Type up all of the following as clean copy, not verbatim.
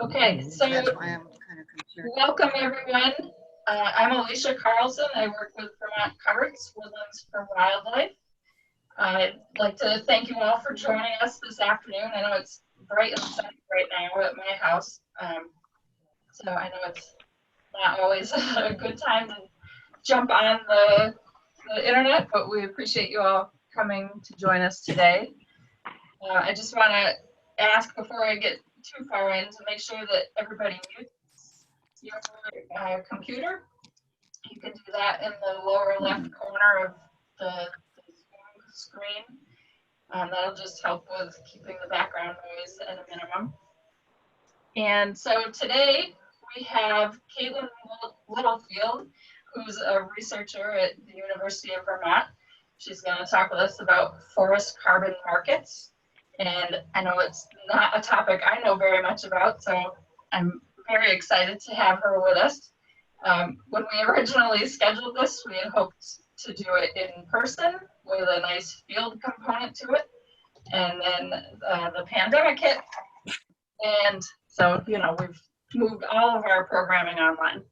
Okay, so That's why I'm kind of concerned. welcome everyone. I'm Alicia Carlson. I work with Vermont Coverts, Woodlands for Wildlife. I'd like to thank you all for joining us this afternoon. I know it's bright and sunny right now at my house, so I know it's not always a good time to jump on the internet, but we appreciate you all coming to join us today. I just want to ask before I get too far in to make sure that everybody mutes your computer. You can do that in the lower left corner of the Zoom screen. That'll just help with keeping the background noise at a minimum. And so today we have Caitlin Littlefield, who's a researcher at the University of Vermont. She's going to talk with us about forest carbon markets. And I know it's not a topic I know very much about, so I'm very excited to have her with us. When we originally scheduled this, we had hoped to do it in person with a nice field component to it. And then the pandemic hit. And so, you know, we've moved all of our programming online.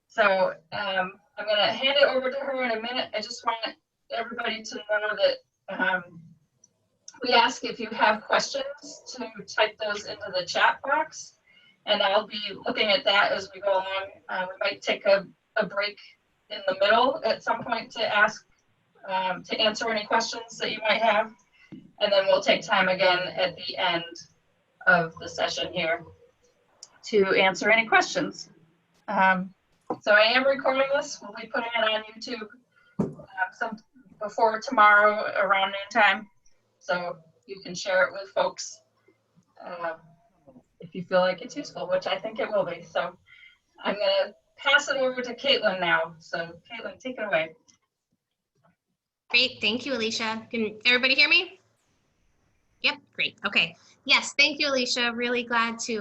So I'm going to hand it over to her in a minute. I just want everybody to know that we ask if you have questions to type those into the chat box, and I'll be looking at that as we go along. We might take a break in the middle at some point to ask, to answer any questions that you might have, and then we'll take time again at the end of the session here to answer any questions. So I am recording this. We'll be putting it on YouTube before tomorrow around noontime. So you can share it with folks if you feel like it's useful, which I think it will be. So I'm going to pass it over to Caitlin now. So Caitlin, take it away. Great, thank you, Alicia. Can everybody hear me? Yep, great. Okay. Yes, thank you, Alicia. Really glad to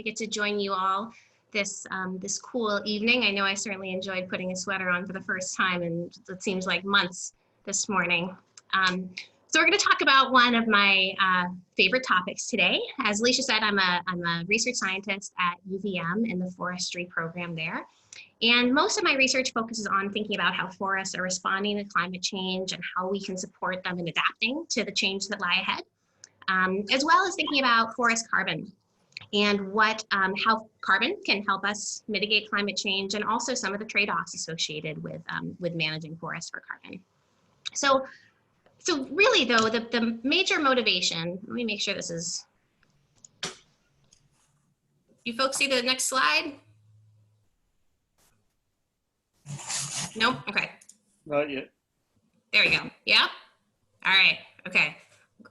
get to join you all this this cool evening. I know I certainly enjoyed putting a sweater on for the first time, and it seems like months this morning. So we're going to talk about one of my favorite topics today. As Alicia said, I'm a research scientist at UVM in the forestry program there. And most of my research focuses on thinking about how forests are responding to climate change and how we can support them in adapting to the change that lie ahead, as well as thinking about forest carbon and how carbon can help us mitigate climate change, and also some of the trade-offs associated with managing forests for carbon. So really though, the major motivation, let me make sure this is, you folks see the next slide? Nope, okay. Not yet. There we go, yeah? All right, okay.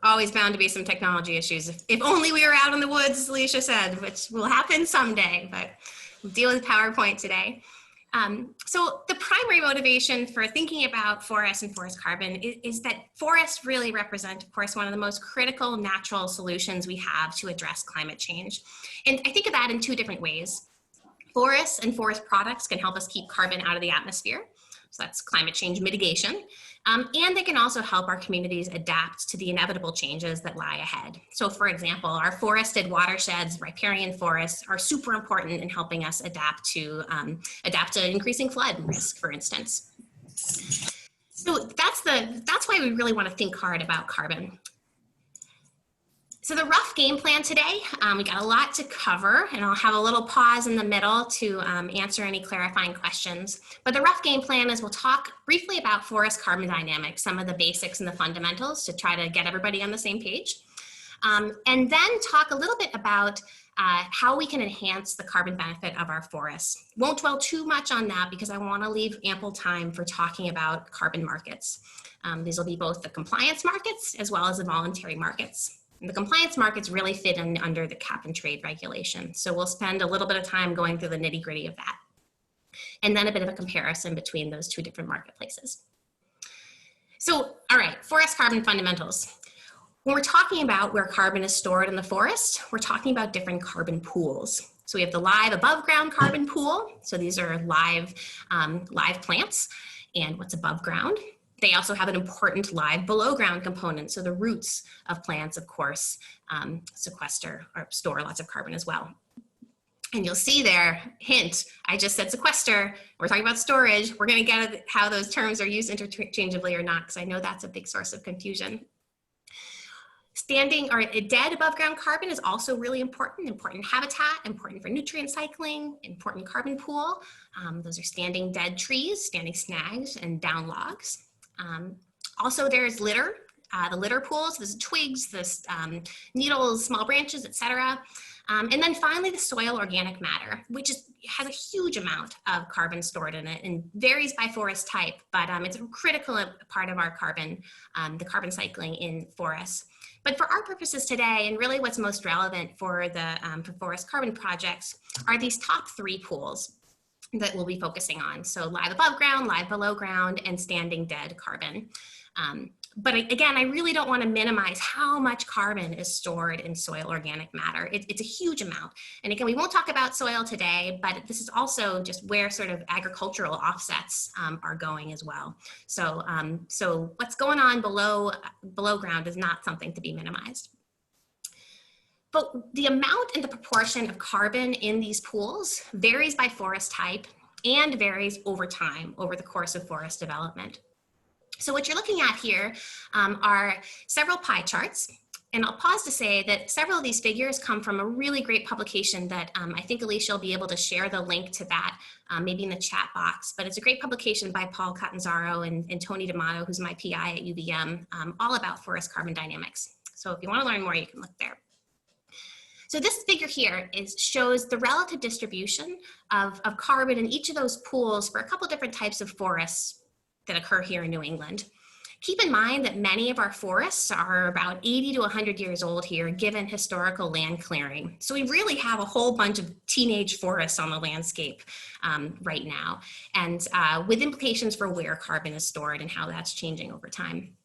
Always bound to be some technology issues. If only we were out in the woods, as Alicia said, which will happen someday, but we'll deal with PowerPoint today. So the primary motivation for thinking about forests and forest carbon is that forests really represent, of course, one of the most critical natural solutions we have to address climate change. And I think of that in two different ways. Forests and forest products can help us keep carbon out of the atmosphere. So that's climate change mitigation. And they can also help our communities adapt to the inevitable changes that lie ahead. So for example, our forested watersheds, riparian forests, are super important in helping us adapt to increasing flood risk, for instance. So that's why we really want to think hard about carbon. So the rough game plan today, we got a lot to cover, and I'll have a little pause in the middle to answer any clarifying questions. But the rough game plan is we'll talk briefly about forest carbon dynamics, some of the basics and the fundamentals to try to get everybody on the same page. And then talk a little bit about how we can enhance the carbon benefit of our forests. Won't dwell too much on that because I want to leave ample time for talking about carbon markets. These will be both the compliance markets as well as the voluntary markets. And the compliance markets really fit in under the cap and trade regulation. So we'll spend a little bit of time going through the nitty-gritty of that. And then a bit of a comparison between those two different marketplaces. So, all right, forest carbon fundamentals. When we're talking about where carbon is stored in the forest, we're talking about different carbon pools. So we have the live above ground carbon pool. So these are live plants and what's above ground. They also have an important live below ground component. So the roots of plants, of course, sequester or store lots of carbon as well. And you'll see there, hint, I just said sequester. We're talking about storage. We're going to get at how those terms are used interchangeably or not, because I know that's a big source of confusion. Standing or dead above ground carbon is also really important habitat, important for nutrient cycling, important carbon pool. Those are standing dead trees, standing snags, and down logs. Also, there's litter, the litter pools, there's twigs, there's needles, small branches, etc. And then finally, the soil organic matter, which has a huge amount of carbon stored in it and varies by forest type, but it's a critical part of our carbon, the carbon cycling in forests. But for our purposes today, and really what's most relevant for the for forest carbon projects, are these top 3 pools that we'll be focusing on. So live above ground, live below ground, and standing dead carbon. But again, I really don't want to minimize how much carbon is stored in soil organic matter. It's a huge amount. And again, we won't talk about soil today, but this is also just where sort of agricultural offsets are going as well. So, so what's going on below ground is not something to be minimized. But the amount and the proportion of carbon in these pools varies by forest type and varies over time, over the course of forest development. So what you're looking at here are several pie charts. And I'll pause to say that several of these figures come from a really great publication that I think Alicia will be able to share the link to that maybe in the chat box. But it's a great publication by Paul Catanzaro and Tony D'Amato, who's my PI at UVM, all about forest carbon dynamics. So if you want to learn more, you can look there. So this figure here shows the relative distribution of carbon in each of those pools for a couple different types of forests that occur here in New England. Keep in mind that many of our forests are about 80 to 100 years old here, given historical land clearing. So we really have a whole bunch of teenage forests on the landscape right now, and with implications for where carbon is stored and how that's changing over time.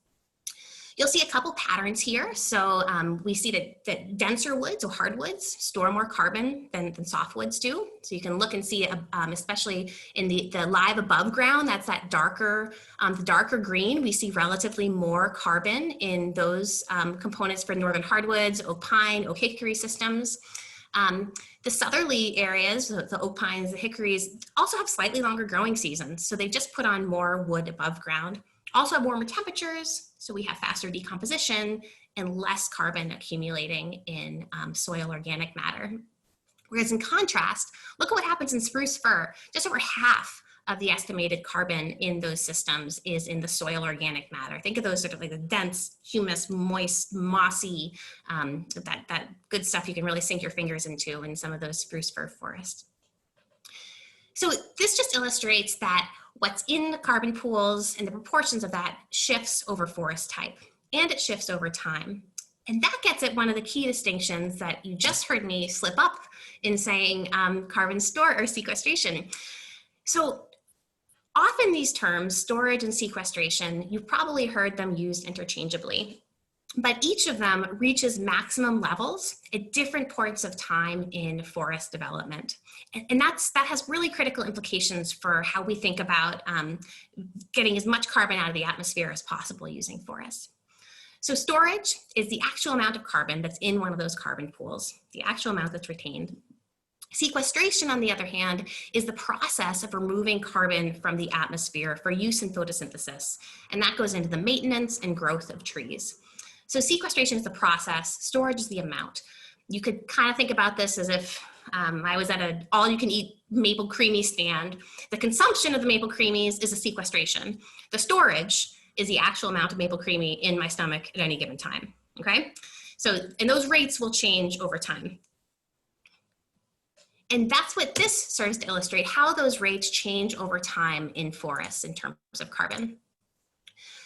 You'll see a couple patterns here. So we see that denser woods or hardwoods store more carbon than softwoods do. So you can look and see, especially in the live above ground, that's that darker, the darker green, we see relatively more carbon in those components for northern hardwoods, oak pine, oak hickory systems. The southerly areas, the oak pines, the hickories, also have slightly longer growing seasons. So they just put on more wood above ground. Also have warmer temperatures, so we have faster decomposition and less carbon accumulating in soil organic matter. Whereas in contrast, look at what happens in spruce fir. Just over half of the estimated carbon in those systems is in the soil organic matter. Think of those sort of like the dense, humus, moist, mossy, that good stuff you can really sink your fingers into in some of those spruce fir forests. So this just illustrates that what's in the carbon pools and the proportions of that shifts over forest type, and it shifts over time. And that gets at one of the key distinctions that you just heard me slip up in saying carbon store or sequestration. So often these terms, storage and sequestration, you've probably heard them used interchangeably, but each of them reaches maximum levels at different points of time in forest development. And that has really critical implications for how we think about getting as much carbon out of the atmosphere as possible using forests. So storage is the actual amount of carbon that's in one of those carbon pools, the actual amount that's retained. Sequestration, on the other hand, is the process of removing carbon from the atmosphere for use in photosynthesis. And that goes into the maintenance and growth of trees. So sequestration is the process, storage is the amount. You could kind of think about this as if I was at an all-you-can-eat maple creamy stand. The consumption of the maple creamies is a sequestration. The storage is the actual amount of maple creamy in my stomach at any given time, okay? So, and those rates will change over time. And that's what this serves to illustrate, how those rates change over time in forests in terms of carbon.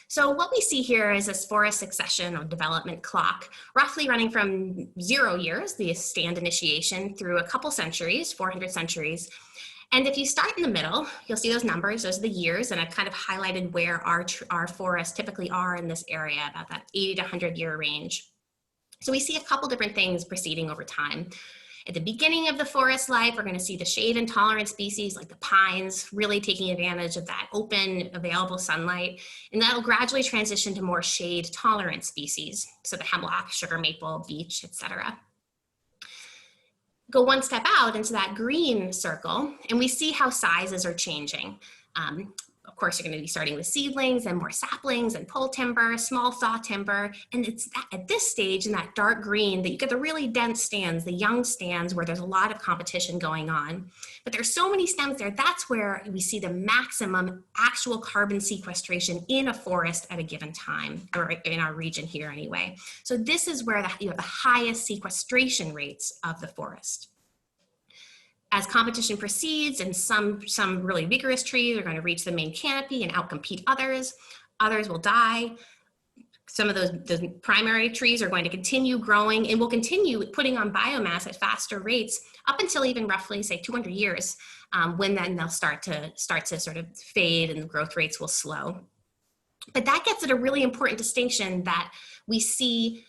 So what we see here is this forest succession or development clock, roughly running from 0 years, the stand initiation, through a couple centuries, 400 centuries. And if you start in the middle, you'll see those numbers, those are the years, and I've kind of highlighted where our forests typically are in this area, about that 80 to 100 year range. So we see a couple different things proceeding over time. At the beginning of the forest life, we're going to see the shade intolerant species like the pines really taking advantage of that open available sunlight. And that'll gradually transition to more shade tolerant species. So the hemlock, sugar maple, beech, etc. Go one step out into that green circle and we see how sizes are changing. Of course, you're going to be starting with seedlings and more saplings and pole timber, small saw timber. And it's at this stage in that dark green that you get the really dense stands, the young stands where there's a lot of competition going on. But there's so many stems there, that's where we see the maximum actual carbon sequestration in a forest at a given time, or in our region here anyway. So this is where you have the highest sequestration rates of the forest. As competition proceeds and some really vigorous trees are going to reach the main canopy and outcompete others, others will die. Some of those primary trees are going to continue growing and will continue putting on biomass at faster rates up until even roughly, say, 200 years, when then they'll start to sort of fade and the growth rates will slow. But that gets at a really important distinction that we see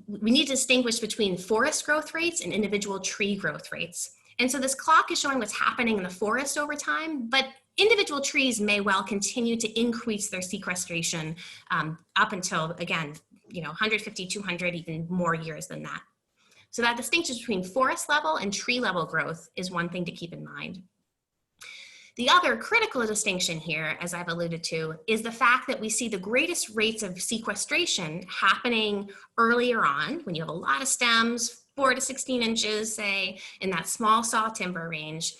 we need to distinguish between forest growth rates and individual tree growth rates. And so this clock is showing what's happening in the forest over time, but individual trees may well continue to increase their sequestration up until, again, 150, 200, even more years than that. So that distinction between forest level and tree level growth is one thing to keep in mind. The other critical distinction here, as I've alluded to, is the fact that we see the greatest rates of sequestration happening earlier on when you have a lot of stems, 4 to 16 inches, say, in that small saw timber range.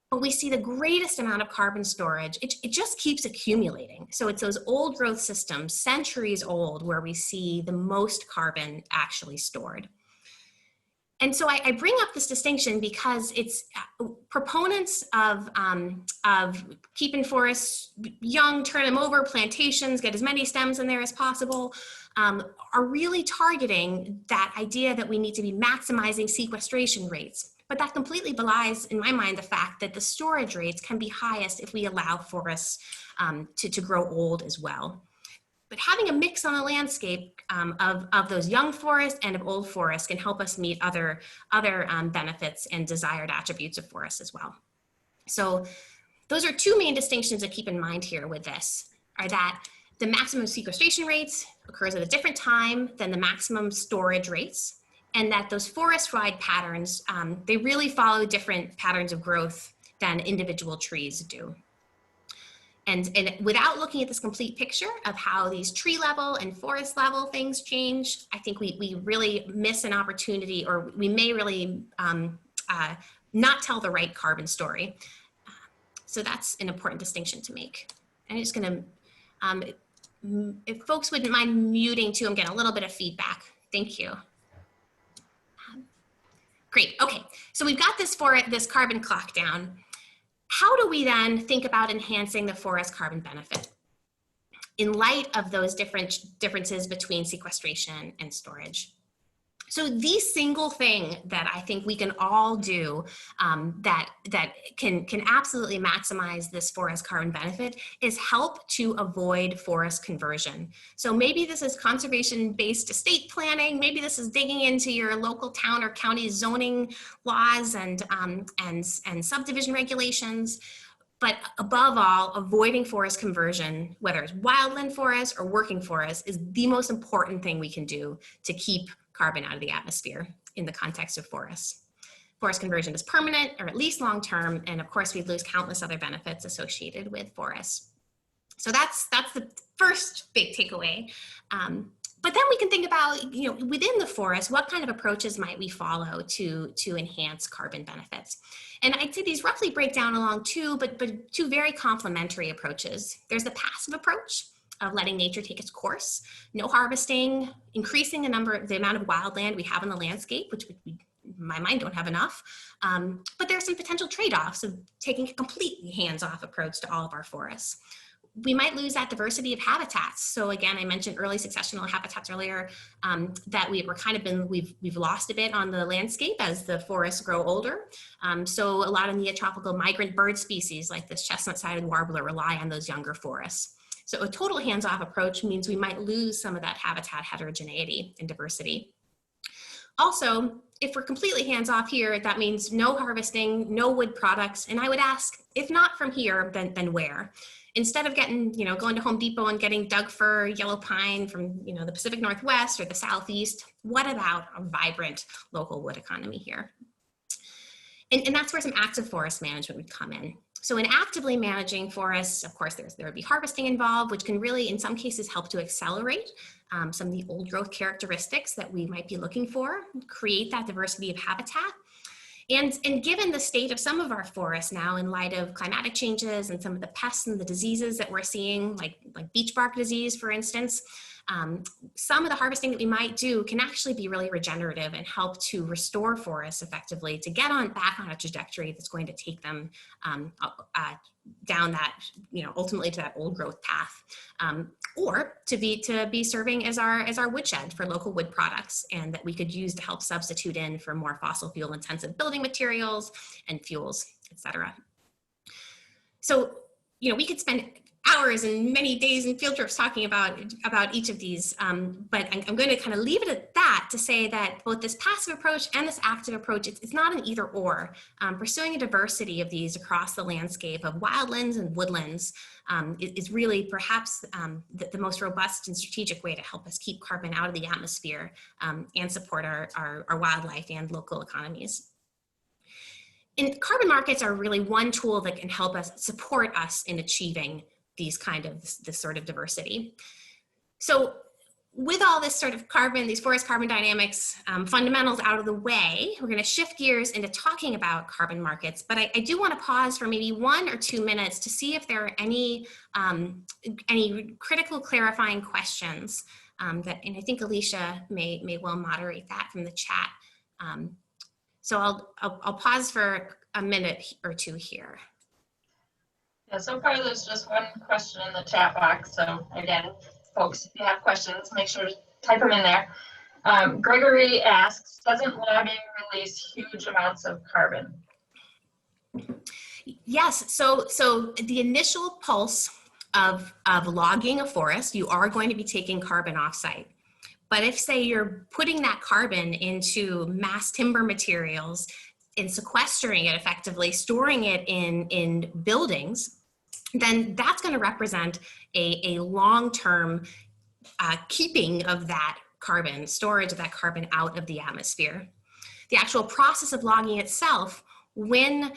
But we see the greatest amount of carbon storage. It just keeps accumulating. So it's those old growth systems, centuries old, where we see the most carbon actually stored. And so I bring up this distinction because it's proponents of keeping forests young, turn them over, plantations, get as many stems in there as possible, are really targeting that idea that we need to be maximizing sequestration rates. But that completely belies, in my mind, the fact that the storage rates can be highest if we allow forests to grow old as well. But having a mix on the landscape of those young forests and of old forests can help us meet other benefits and desired attributes of forests as well. So those are two main distinctions to keep in mind here with this, are that the maximum sequestration rates occurs at a different time than the maximum storage rates, and that those forest-wide patterns, they really follow different patterns of growth than individual trees do. And without looking at this complete picture of how these tree level and forest level things change, I think we really miss an opportunity, or we may really not tell the right carbon story. So that's an important distinction to make. I'm just gonna, if folks wouldn't mind muting too, I'm getting a little bit of feedback. Thank you. Great, okay. So we've got this carbon clock down. How do we then think about enhancing the forest carbon benefit in light of those differences between sequestration and storage? So the single thing that I think we can all do that can absolutely maximize this forest carbon benefit is help to avoid forest conversion. So maybe this is conservation-based estate planning, maybe this is digging into your local town or county zoning laws and subdivision regulations. But above all, avoiding forest conversion, whether it's wildland forest or working forest, is the most important thing we can do to keep carbon out of the atmosphere in the context of forests. Forest conversion is permanent, or at least long-term, and of course we lose countless other benefits associated with forests. So that's the first big takeaway. But then we can think about, within the forest, what kind of approaches might we follow to enhance carbon benefits? And I'd say these roughly break down along two very complementary approaches. There's the passive approach of letting nature take its course, no harvesting, increasing the amount of wildland we have in the landscape, which we, in my mind, don't have enough. But there's some potential trade-offs of taking a completely hands-off approach to all of our forests. We might lose that diversity of habitats. So again, I mentioned early successional habitats earlier, that we've lost a bit on the landscape as the forests grow older. So a lot of neotropical migrant bird species like this chestnut-sided warbler rely on those younger forests. So a total hands-off approach means we might lose some of that habitat heterogeneity and diversity. Also, if we're completely hands off here, that means no harvesting, no wood products. And I would ask, if not from here, then where? Instead of getting, going to Home Depot and getting Doug fir, yellow pine from, the Pacific Northwest or the Southeast, what about a vibrant local wood economy here? And that's where some active forest management would come in. So in actively managing forests, of course, there would be harvesting involved, which can really, in some cases, help to accelerate some of the old growth characteristics that we might be looking for, create that diversity of habitat. And given the state of some of our forests now, in light of climatic changes and some of the pests and the diseases that we're seeing, like beech bark disease, for instance, some of the harvesting that we might do can actually be really regenerative and help to restore forests effectively to get back on a trajectory that's going to take them down that, ultimately to that old growth path, or to be serving as our woodshed for local wood products, and that we could use to help substitute in for more fossil fuel intensive building materials and fuels, etc. So, we could spend hours and many days and field trips talking about each of these, but I'm going to kind of leave it at that to say that both this passive approach and this active approach, it's not an either or. Pursuing a diversity of these across the landscape of wildlands and woodlands is really perhaps the most robust and strategic way to help us keep carbon out of the atmosphere and support our wildlife and local economies. And carbon markets are really one tool that can help us support us in achieving this sort of diversity. So with all this sort of these forest carbon dynamics fundamentals out of the way, we're going to shift gears into talking about carbon markets. But I do want to pause for maybe 1 or 2 minutes to see if there are any critical clarifying questions and I think Alicia may well moderate that from the chat. So I'll pause for a minute or two here. Yeah, so far there's just one question in the chat box. So again, folks, if you have questions, make sure to type them in there. Gregory asks, doesn't logging release huge amounts of carbon? Yes, so the initial pulse of logging a forest, you are going to be taking carbon offsite. But if, say, you're putting that carbon into mass timber materials and sequestering it effectively, storing it in buildings, then that's going to represent a long-term keeping of that carbon, storage of that carbon out of the atmosphere. The actual process of logging itself, when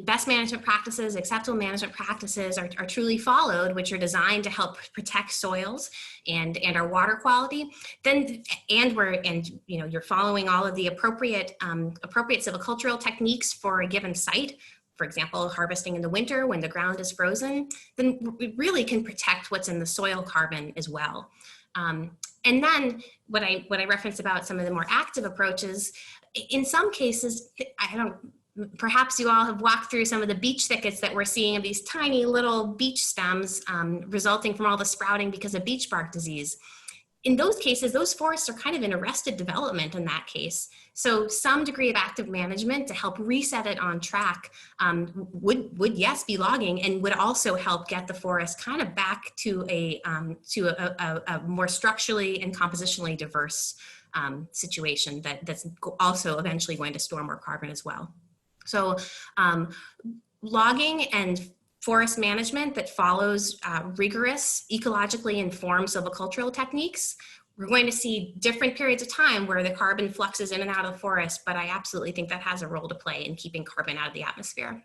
best management practices, acceptable management practices are truly followed, which are designed to help protect soils and our water quality, then you're following all of the appropriate silvicultural techniques for a given site. For example, harvesting in the winter when the ground is frozen, then we really can protect what's in the soil carbon as well. And then what I referenced about some of the more active approaches, in some cases, perhaps you all have walked through some of the beech thickets that we're seeing of these tiny little beech stems resulting from all the sprouting because of beech bark disease. In those cases, those forests are kind of in arrested development in that case. So some degree of active management to help reset it on track would yes, be logging, and would also help get the forest kind of back to a more structurally and compositionally diverse situation that's also eventually going to store more carbon as well. So logging and forest management that follows rigorous, ecologically informed silvicultural techniques, we're going to see different periods of time where the carbon fluxes in and out of the forest, but I absolutely think that has a role to play in keeping carbon out of the atmosphere.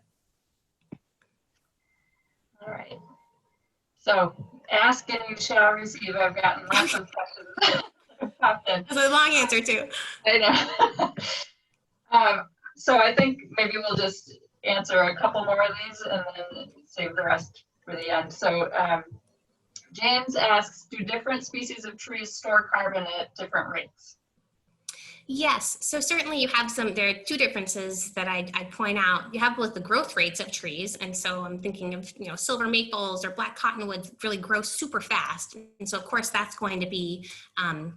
All right. So ask and you shall receive. I've gotten lots of questions. That's a long answer too. I know. So I think maybe we'll just answer a couple more of these and then save the rest for the end. So James asks, do different species of trees store carbon at different rates? Yes, so certainly you have there are two differences that I'd point out. You have both the growth rates of trees, and so I'm thinking of, silver maples or black cottonwoods really grow super fast. And so of course that's going to be,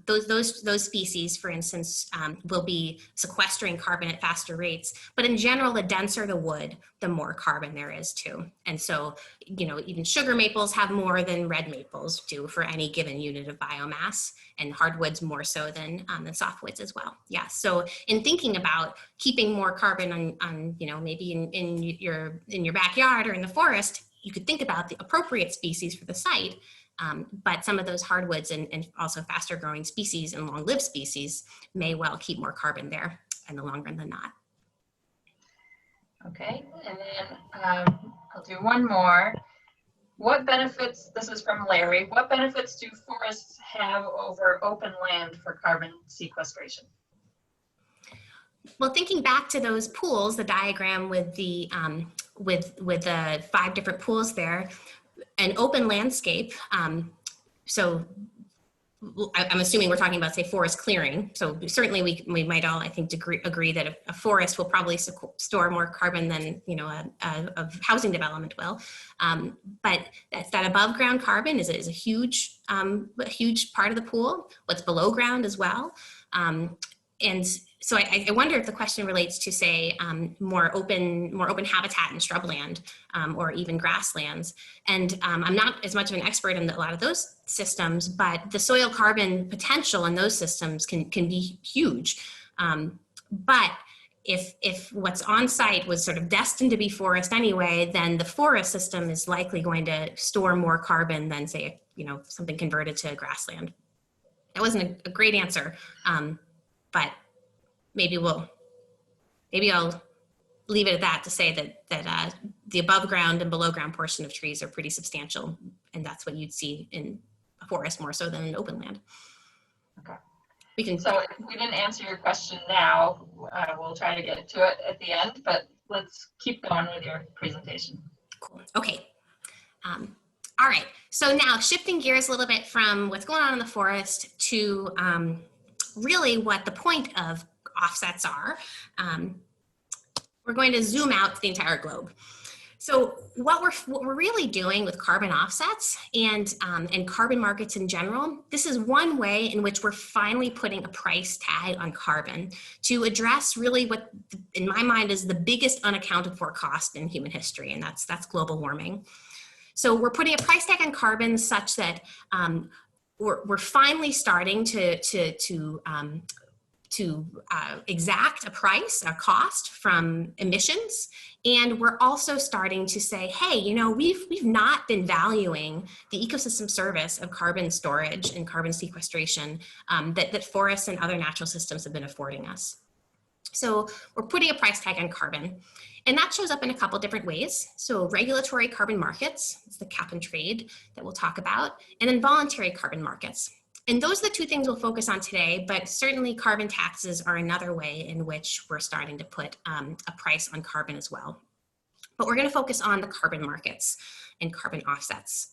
those species, for instance, will be sequestering carbon at faster rates. But in general, the denser the wood, the more carbon there is too. And so, even sugar maples have more than red maples do for any given unit of biomass, and hardwoods more so than softwoods as well. Yeah, so in thinking about keeping more carbon on maybe in your backyard or in the forest, you could think about the appropriate species for the site. But some of those hardwoods and also faster growing species and long-lived species may well keep more carbon there in the long run than not. Okay, and then I'll do one more. What benefits, this is from Larry, what benefits do forests have over open land for carbon sequestration? Well, thinking back to those pools, the diagram with the with the 5 different pools there, an open landscape. So I'm assuming we're talking about, say, forest clearing. So certainly we might all, I think, agree that a forest will probably store more carbon than a housing development will. But that above ground carbon is a huge part of the pool. What's below ground as well, and so I wonder if the question relates to, say, more open habitat and shrubland, or even grasslands. And I'm not as much of an expert in a lot of those systems, but the soil carbon potential in those systems can be huge. But if what's on site was sort of destined to be forest anyway, then the forest system is likely going to store more carbon than, say, something converted to grassland. That wasn't a great answer, but maybe I'll leave it at that to say that the above ground and below ground portion of trees are pretty substantial, and that's what you'd see in a forest more so than in open land. Okay. So if we didn't answer your question now, we'll try to get to it at the end, but let's keep going with your presentation. Cool. Okay. All right. So now shifting gears a little bit from what's going on in the forest to really what the point of offsets are. We're going to zoom out to the entire globe. So what we're really doing with carbon offsets and carbon markets in general, this is one way in which we're finally putting a price tag on carbon to address really what, in my mind, is the biggest unaccounted for cost in human history, and that's global warming. So we're putting a price tag on carbon such that we're finally starting to exact a cost from emissions. And we're also starting to say, hey, we've not been valuing the ecosystem service of carbon storage and carbon sequestration that forests and other natural systems have been affording us. So we're putting a price tag on carbon. And that shows up in a couple different ways. So regulatory carbon markets, it's the cap and trade that we'll talk about, and then voluntary carbon markets. And those are the two things we'll focus on today, but certainly carbon taxes are another way in which we're starting to put a price on carbon as well. But we're going to focus on the carbon markets and carbon offsets.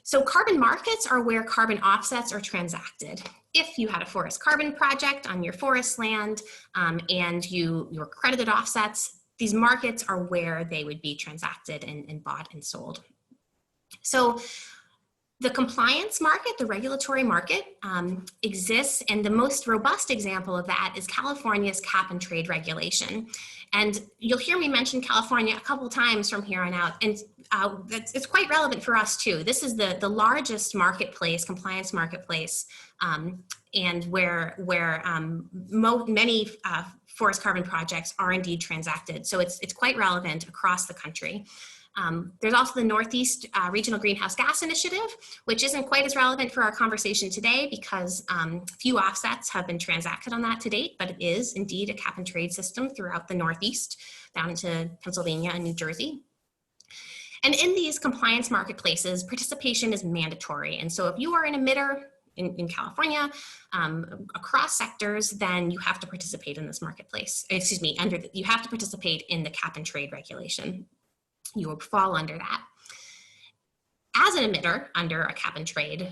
So carbon markets are where carbon offsets are transacted. If you had a forest carbon project on your forest land and you were credited offsets, these markets are where they would be transacted and bought and sold. So the compliance market, the regulatory market, exists, and the most robust example of that is California's cap and trade regulation. And you'll hear me mention California a couple times from here on out, and it's quite relevant for us too. This is the largest marketplace, compliance marketplace, and where many forest carbon projects are indeed transacted. So it's quite relevant across the country. There's also the Northeast Regional Greenhouse Gas Initiative, which isn't quite as relevant for our conversation today because few offsets have been transacted on that to date, but it is indeed a cap and trade system throughout the Northeast, down into Pennsylvania and New Jersey. And in these compliance marketplaces, participation is mandatory. And so if you are an emitter in California, across sectors, then you have to participate in this marketplace. Excuse me, you have to participate in the cap and trade regulation. You will fall under that. As an emitter under a cap and trade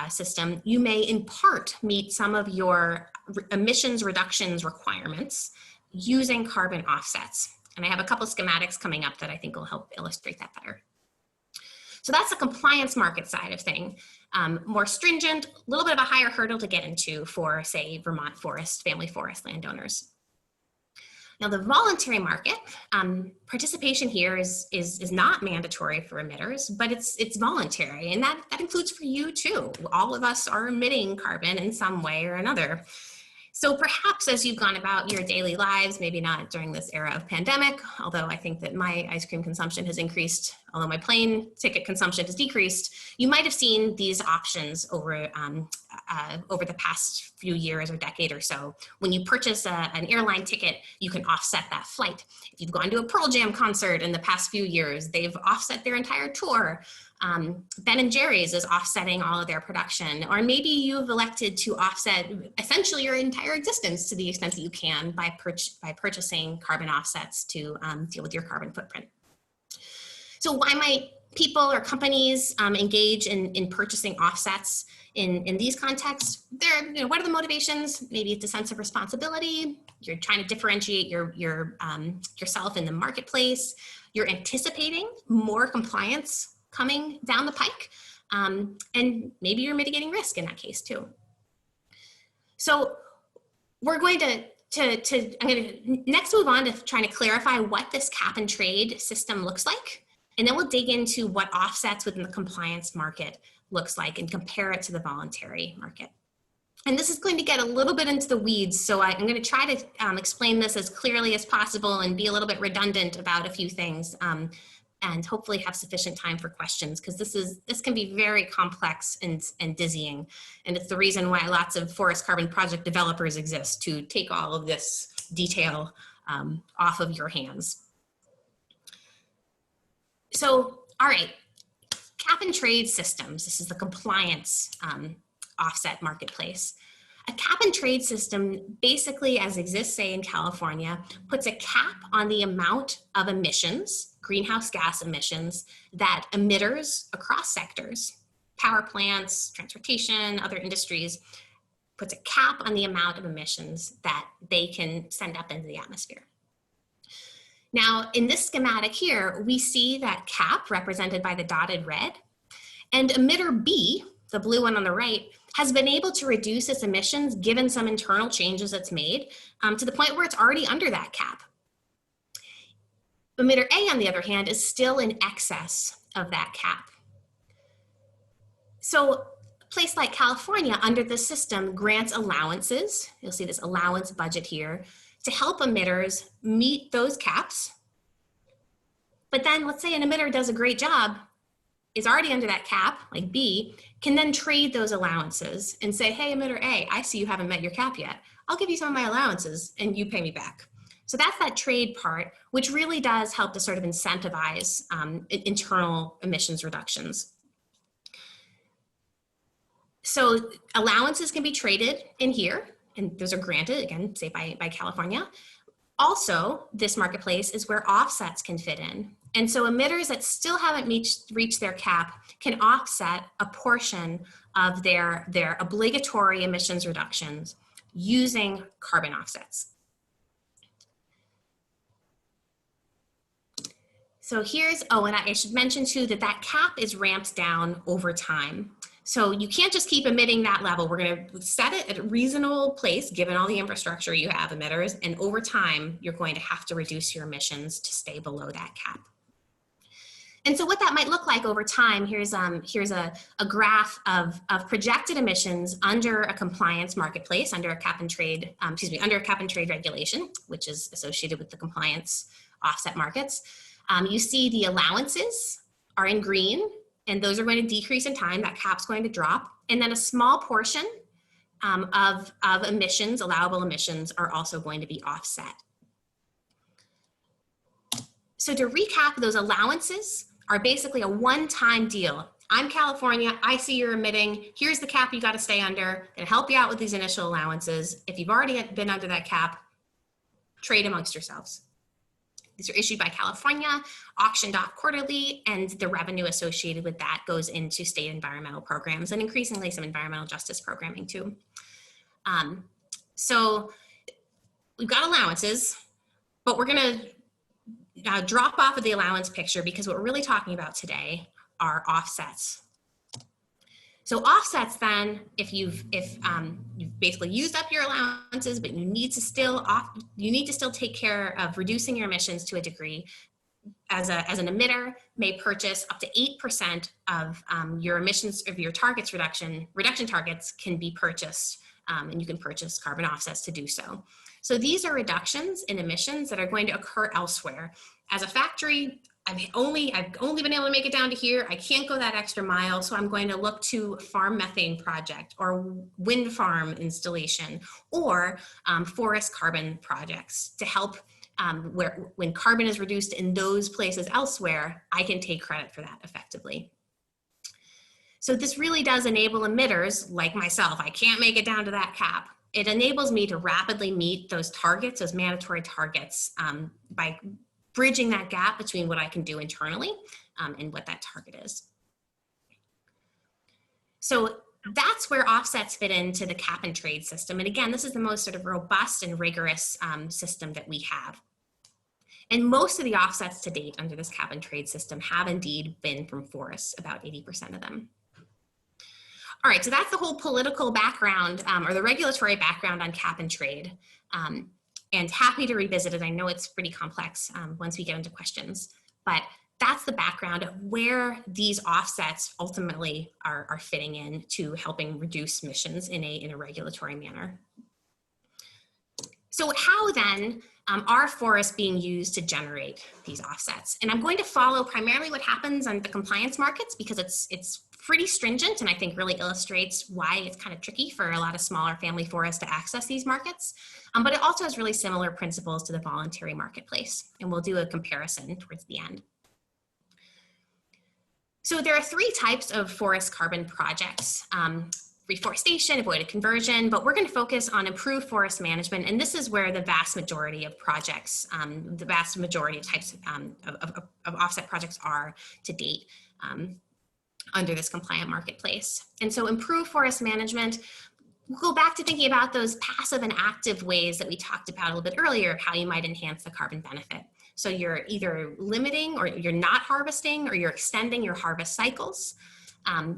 system, you may in part meet some of your emissions reductions requirements using carbon offsets. And I have a couple schematics coming up that I think will help illustrate that better. So that's the compliance market side of thing. More stringent, a little bit of a higher hurdle to get into for, say, Vermont forest, family forest landowners. Now, the voluntary market, participation here is not mandatory for emitters, but it's voluntary, and that includes for you too. All of us are emitting carbon in some way or another. So perhaps as you've gone about your daily lives, maybe not during this era of pandemic, although I think that my ice cream consumption has increased, although my plane ticket consumption has decreased, you might have seen these options over the past few years or decade or so. When you purchase an airline ticket, you can offset that flight. If you've gone to a Pearl Jam concert in the past few years, they've offset their entire tour. Ben & Jerry's is offsetting all of their production, or maybe you've elected to offset essentially your entire existence to the extent that you can by purchasing carbon offsets to deal with your carbon footprint. So why might people or companies engage in purchasing offsets in these contexts? What are the motivations? Maybe it's a sense of responsibility. You're trying to differentiate yourself in the marketplace. You're anticipating more compliance coming down the pike, and maybe you're mitigating risk in that case too. So we're going I'm going to next move on to trying to clarify what this cap and trade system looks like, and then we'll dig into what offsets within the compliance market looks like and compare it to the voluntary market. And this is going to get a little bit into the weeds, so I'm going to try to explain this as clearly as possible and be a little bit redundant about a few things. And hopefully have sufficient time for questions, because this can be very complex and dizzying. And it's the reason why lots of forest carbon project developers exist, to take all of this detail off of your hands. So, all right, cap and trade systems. This is the compliance offset marketplace. A cap and trade system, basically as exists, say in California, puts a cap on the amount of emissions, greenhouse gas emissions, that emitters across sectors, power plants, transportation, other industries, puts a cap on the amount of emissions that they can send up into the atmosphere. Now, in this schematic here, we see that cap represented by the dotted red, and emitter B, the blue one on the right, has been able to reduce its emissions given some internal changes it's made to the point where it's already under that cap. Emitter A, on the other hand, is still in excess of that cap. So a place like California under the system grants allowances, you'll see this allowance budget here, to help emitters meet those caps. But then let's say an emitter does a great job, is already under that cap, like B, can then trade those allowances and say, hey, emitter A, I see you haven't met your cap yet. I'll give you some of my allowances and you pay me back. So that's that trade part, which really does help to sort of incentivize internal emissions reductions. So allowances can be traded in here, and those are granted, again, say by California. Also, this marketplace is where offsets can fit in. And so emitters that still haven't reached their cap can offset a portion of their obligatory emissions reductions using carbon offsets. So here's, oh, and I should mention too that that cap is ramped down over time. So you can't just keep emitting that level. We're going to set it at a reasonable place, given all the infrastructure you have, emitters, and over time, you're going to have to reduce your emissions to stay below that cap. And so what that might look like over time, here's a graph of projected emissions under a compliance marketplace, under a cap and trade, under a cap and trade regulation, which is associated with the compliance offset markets. You see the allowances are in green, and those are going to decrease in time. That cap's going to drop. And then a small portion of emissions, allowable emissions, are also going to be offset. So to recap, those allowances are basically a one-time deal. I'm California, I see you're emitting, here's the cap you gotta stay under, and help you out with these initial allowances. If you've already been under that cap, trade amongst yourselves. These are issued by California, auctioned off quarterly, and the revenue associated with that goes into state environmental programs and increasingly some environmental justice programming too. So we've got allowances, but we're going to drop off of the allowance picture because what we're really talking about today are offsets. So offsets then, if you've basically used up your allowances, but you need to still take care of reducing your emissions to a degree, as an emitter may purchase up to 8% of your emissions of your targets reduction targets can be purchased, and you can purchase carbon offsets to do so. So these are reductions in emissions that are going to occur elsewhere. As a factory, I've only been able to make it down to here. I can't go that extra mile, so I'm going to look to farm methane project or wind farm installation or forest carbon projects to help when carbon is reduced in those places elsewhere, I can take credit for that effectively. So this really does enable emitters like myself. I can't make it down to that cap. It enables me to rapidly meet those targets, those mandatory targets, by bridging that gap between what I can do internally and what that target is. So that's where offsets fit into the cap and trade system. And again, this is the most sort of robust and rigorous system that we have. And most of the offsets to date under this cap and trade system have indeed been from forests, about 80% of them. All right, so that's the whole political background or the regulatory background on cap and trade. And happy to revisit it. I know it's pretty complex once we get into questions, but that's the background of where these offsets ultimately are fitting in to helping reduce emissions in a regulatory manner. So how then are forests being used to generate these offsets? And I'm going to follow primarily what happens on the compliance markets because it's pretty stringent and I think really illustrates why it's kind of tricky for a lot of smaller family forests to access these markets. But it also has really similar principles to the voluntary marketplace. And we'll do a comparison towards the end. So there are three types of forest carbon projects. Reforestation, avoided conversion, but we're going to focus on improved forest management. And this is where the vast majority of projects, the vast majority of types of offset projects are to date under this compliant marketplace. And so improved forest management, we'll go back to thinking about those passive and active ways that we talked about a little bit earlier of how you might enhance the carbon benefit. So you're either limiting or you're not harvesting or you're extending your harvest cycles.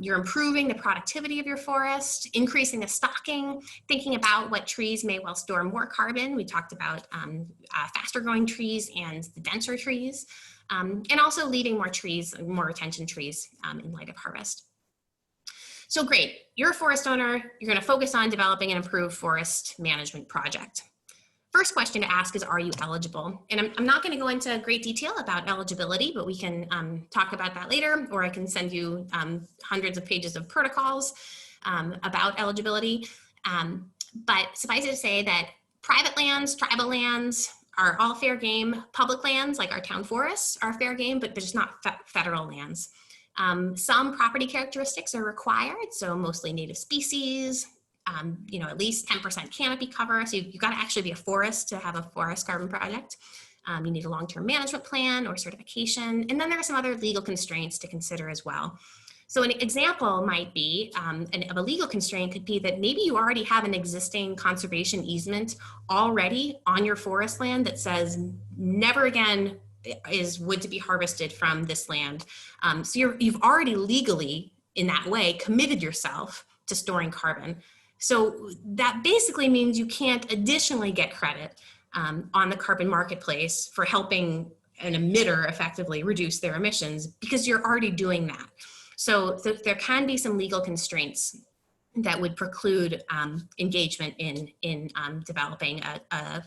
You're improving the productivity of your forest, increasing the stocking, thinking about what trees may well store more carbon. We talked about faster growing trees and the denser trees, and also leaving more trees, more retention trees in light of harvest. So great, you're a forest owner, you're going to focus on developing an improved forest management project. First question to ask is, are you eligible? And I'm not going to go into great detail about eligibility, but we can talk about that later, or I can send you hundreds of pages of protocols about eligibility. But suffice it to say that private lands, tribal lands are all fair game. Public lands, like our town forests, are fair game, but they're just not federal lands. Some property characteristics are required, so mostly native species, at least 10% canopy cover. So you've got to actually be a forest to have a forest carbon project. You need a long-term management plan or certification. And then there are some other legal constraints to consider as well. So an example might be, of a legal constraint could be that maybe you already have an existing conservation easement already on your forest land that says never again is wood to be harvested from this land. So you've already legally, in that way, committed yourself to storing carbon. So that basically means you can't additionally get credit on the carbon marketplace for helping an emitter effectively reduce their emissions because you're already doing that. So there can be some legal constraints that would preclude engagement in developing a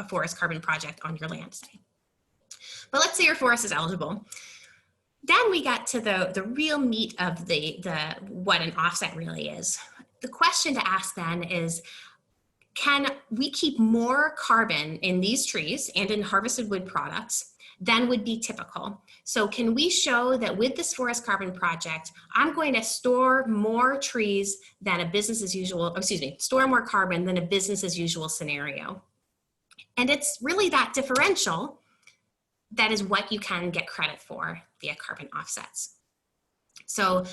forest carbon project on your land, say. But let's say your forest is eligible. Then we got to the real meat of what an offset really is. The question to ask then is, can we keep more carbon in these trees and in harvested wood products than would be typical? So can we show that with this forest carbon project, I'm going to store more trees than a business as usual, store more carbon than a business as usual scenario? And it's really that differential that is what you can get credit for via carbon offsets. So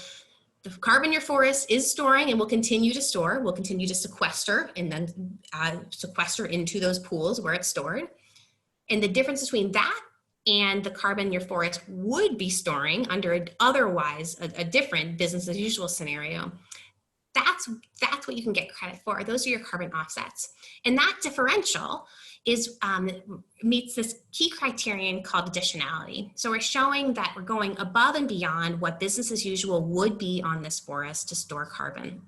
the carbon your forest is storing and will continue to store, will continue to sequester and then sequester into those pools where it's stored. And the difference between that and the carbon your forest would be storing under otherwise a different business as usual scenario, that's what you can get credit for. Those are your carbon offsets. And that differential is meets this key criterion called additionality. So we're showing that we're going above and beyond what business as usual would be on this forest to store carbon.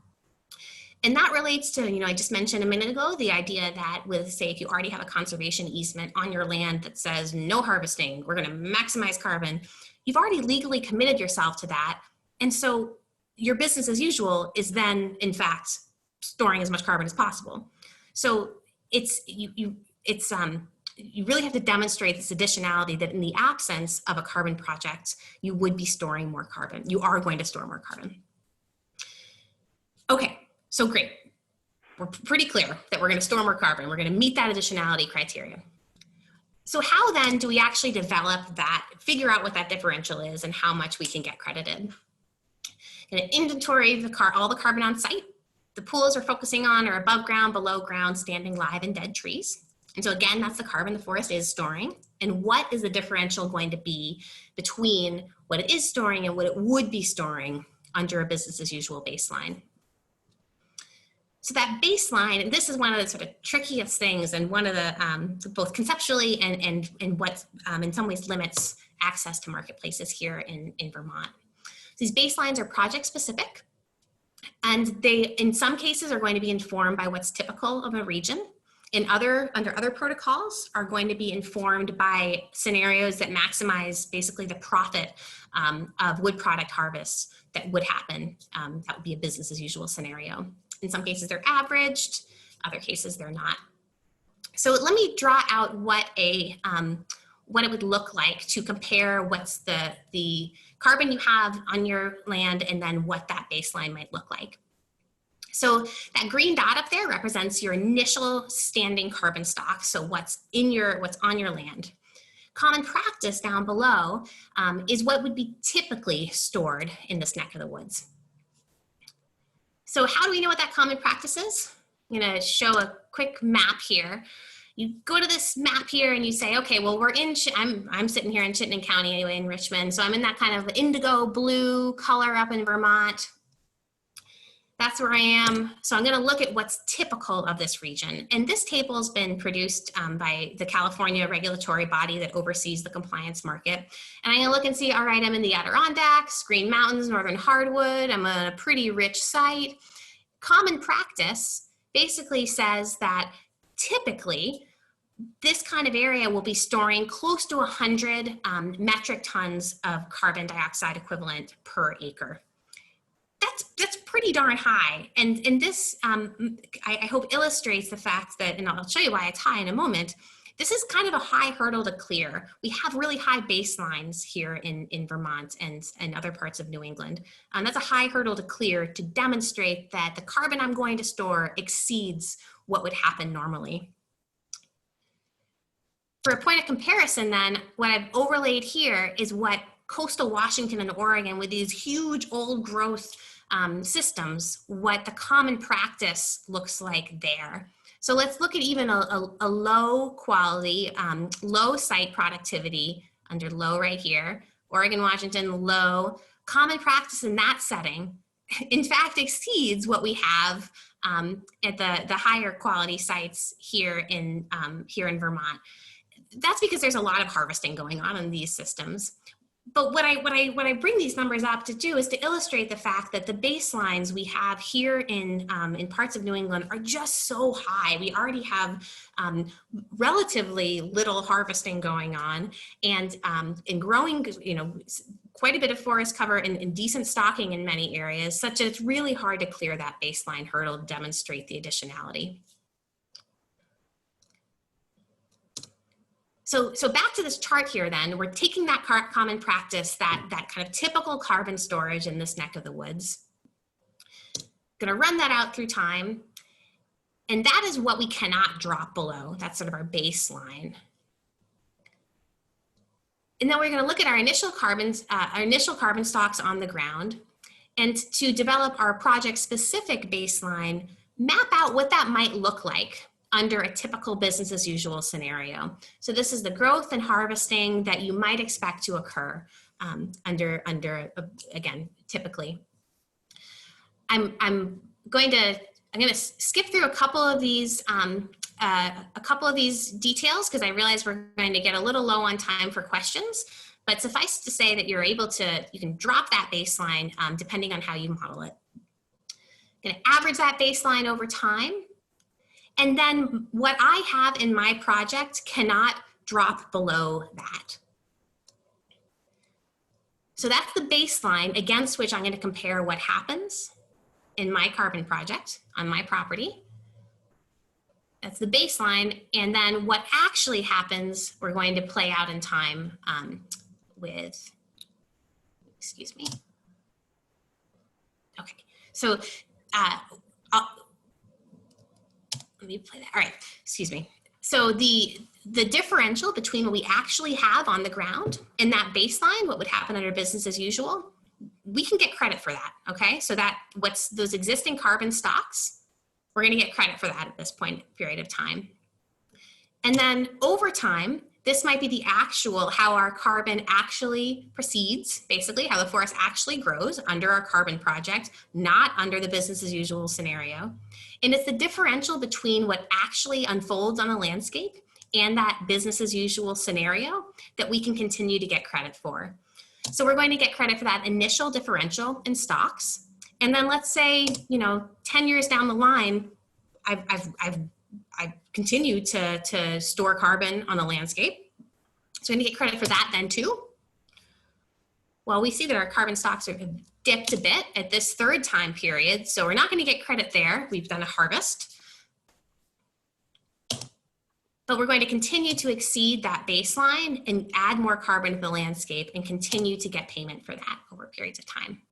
And that relates to, I just mentioned a minute ago, the idea that with, say, if you already have a conservation easement on your land that says no harvesting, we're going to maximize carbon, you've already legally committed yourself to that. And so your business as usual is then, in fact, storing as much carbon as possible. So you really have to demonstrate this additionality that in the absence of a carbon project, you would be storing more carbon. You are going to store more carbon. Okay. So great, we're pretty clear that we're going to store more carbon. We're going to meet that additionality criteria. So how then do we actually develop that, figure out what that differential is and how much we can get credited? In an inventory of all the carbon on site, the pools we're focusing on are above ground, below ground, standing live and dead trees. And so again, that's the carbon the forest is storing. And what is the differential going to be between what it is storing and what it would be storing under a business as usual baseline? So that baseline, and this is one of the sort of trickiest things and one of the, both conceptually and what in some ways limits access to marketplaces here in Vermont. These baselines are project specific, and they, in some cases, are going to be informed by what's typical of a region. Under other protocols are going to be informed by scenarios that maximize basically the profit of wood product harvests that would happen. That would be a business as usual scenario. In some cases, they're averaged, other cases, they're not. So let me draw out what it would look like to compare what's the carbon you have on your land and then what that baseline might look like. So that green dot up there represents your initial standing carbon stock, so what's on your land. Common practice down below is what would be typically stored in this neck of the woods. So how do we know what that common practice is? I'm going to show a quick map here. You go to this map here and you say, okay, well, I'm sitting here in Chittenden County anyway, in Richmond. So I'm in that kind of indigo blue color up in Vermont. That's where I am. So I'm going to look at what's typical of this region. And this table has been produced by the California regulatory body that oversees the compliance market. And I'm going to look and see, all right, I'm in the Adirondacks, Green Mountains, Northern Hardwood. I'm on a pretty rich site. Common practice basically says that typically this kind of area will be storing close to 100 metric tons of carbon dioxide equivalent per acre. That's pretty darn high. And this, I hope, illustrates the fact that, and I'll show you why it's high in a moment, this is kind of a high hurdle to clear. We have really high baselines here in Vermont and other parts of New England. That's a high hurdle to clear to demonstrate that the carbon I'm going to store exceeds what would happen normally. For a point of comparison then, what I've overlaid here is what coastal Washington and Oregon with these huge old growth systems, what the common practice looks like there. So let's look at even a low quality, low site productivity under low right here, Oregon, Washington, low. Common practice in that setting, in fact, exceeds what we have at the higher quality sites here in Vermont. That's because there's a lot of harvesting going on in these systems. But what I bring these numbers up to do is to illustrate the fact that the baselines we have here in parts of New England are just so high. We already have relatively little harvesting going on, and growing, quite a bit of forest cover and decent stocking in many areas, such that it's really hard to clear that baseline hurdle to demonstrate the additionality. So back to this chart here then, we're taking that common practice, that kind of typical carbon storage in this neck of the woods. Gonna run that out through time. And that is what we cannot drop below. That's sort of our baseline. And then we're going to look at our initial carbon stocks on the ground, and to develop our project-specific baseline, map out what that might look like under a typical business as usual scenario. So this is the growth and harvesting that you might expect to occur again, typically. I'm going to skip through a couple of these details because I realize we're going to get a little low on time for questions, but suffice to say that you can drop that baseline depending on how you model it. I'm going to average that baseline over time. And then what I have in my project cannot drop below that. So that's the baseline against which I'm going to compare what happens in my carbon project on my property. That's the baseline. And then what actually happens, we're going to play out in time with, excuse me. Okay, so let me play that. All right, excuse me. So the differential between what we actually have on the ground and that baseline, what would happen under business as usual, we can get credit for that, okay? So that what's those existing carbon stocks, we're gonna get credit for that at this period of time. And then over time, this might be the actual, how our carbon actually proceeds, basically how the forest actually grows under our carbon project, not under the business as usual scenario. And it's the differential between what actually unfolds on the landscape and that business as usual scenario that we can continue to get credit for. So we're going to get credit for that initial differential in stocks. And then let's say, 10 years down the line, I've continued to store carbon on the landscape. So I'm going to get credit for that then too. Well, we see that our carbon stocks are dipped a bit at this third time period. So we're not going to get credit there. We've done a harvest. But we're going to continue to exceed that baseline and add more carbon to the landscape and continue to get payment for that over periods of time.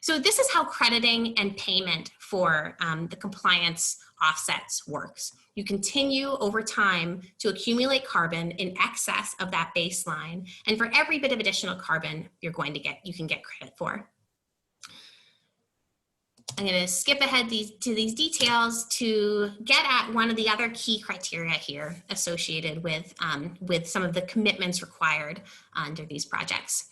So this is how crediting and payment for the compliance offsets works. You continue over time to accumulate carbon in excess of that baseline, and for every bit of additional carbon you can get credit for. I'm going to skip ahead to these details to get at one of the other key criteria here associated with some of the commitments required under these projects.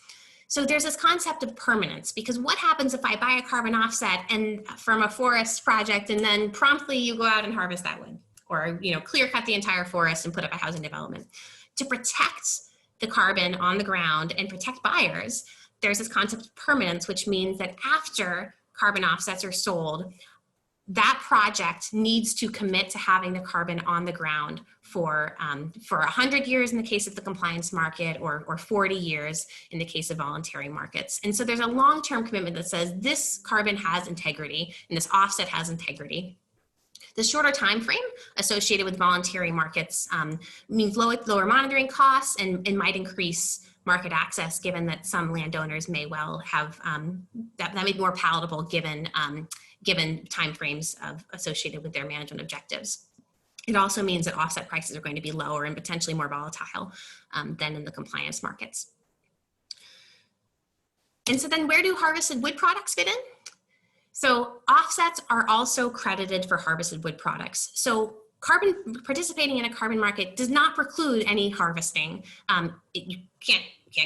So there's this concept of permanence, because what happens if I buy a carbon offset and from a forest project and then promptly you go out and harvest that wood, or clear cut the entire forest and put up a housing development? To protect the carbon on the ground and protect buyers, there's this concept of permanence, which means that after carbon offsets are sold, that project needs to commit to having the carbon on the ground for 100 years in the case of the compliance market, or 40 years in the case of voluntary markets. And so there's a long-term commitment that says this carbon has integrity and this offset has integrity. The shorter time frame associated with voluntary markets means lower monitoring costs and might increase market access, given that some landowners may well have that may be more palatable given timeframes associated with their management objectives. It also means that offset prices are going to be lower and potentially more volatile than in the compliance markets. And so then where do harvested wood products fit in? So offsets are also credited for harvested wood products. So participating in a carbon market does not preclude any harvesting. You can't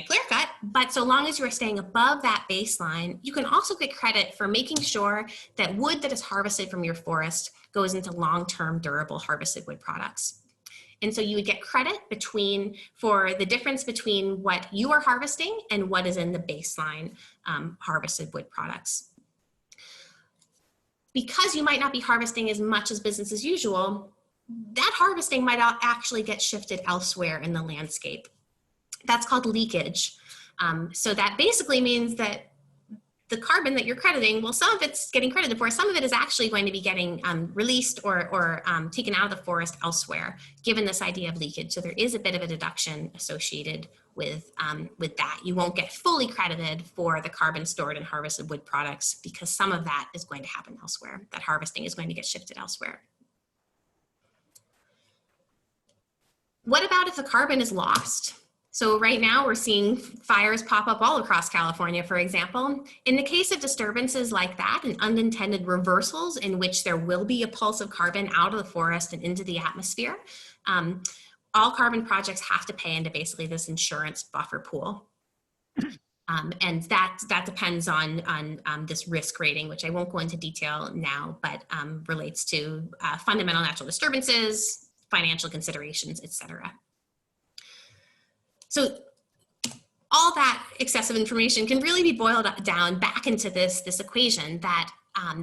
clear cut, but so long as you are staying above that baseline, you can also get credit for making sure that wood that is harvested from your forest goes into long-term durable harvested wood products. And so you would get credit for the difference between what you are harvesting and what is in the baseline harvested wood products. Because you might not be harvesting as much as business as usual, that harvesting might actually get shifted elsewhere in the landscape. That's called leakage. So that basically means that the carbon that you're crediting, well, some of it's getting credited for, some of it is actually going to be getting released or taken out of the forest elsewhere, given this idea of leakage. So there is a bit of a deduction associated with that. You won't get fully credited for the carbon stored in harvested wood products because some of that is going to happen elsewhere. That harvesting is going to get shifted elsewhere. What about if the carbon is lost? So right now we're seeing fires pop up all across California, for example. In the case of disturbances like that and unintended reversals in which there will be a pulse of carbon out of the forest and into the atmosphere, all carbon projects have to pay into basically this insurance buffer pool. And that depends on this risk rating, which I won't go into detail now, but relates to fundamental natural disturbances, financial considerations, etc. So all that excessive information can really be boiled down back into this equation that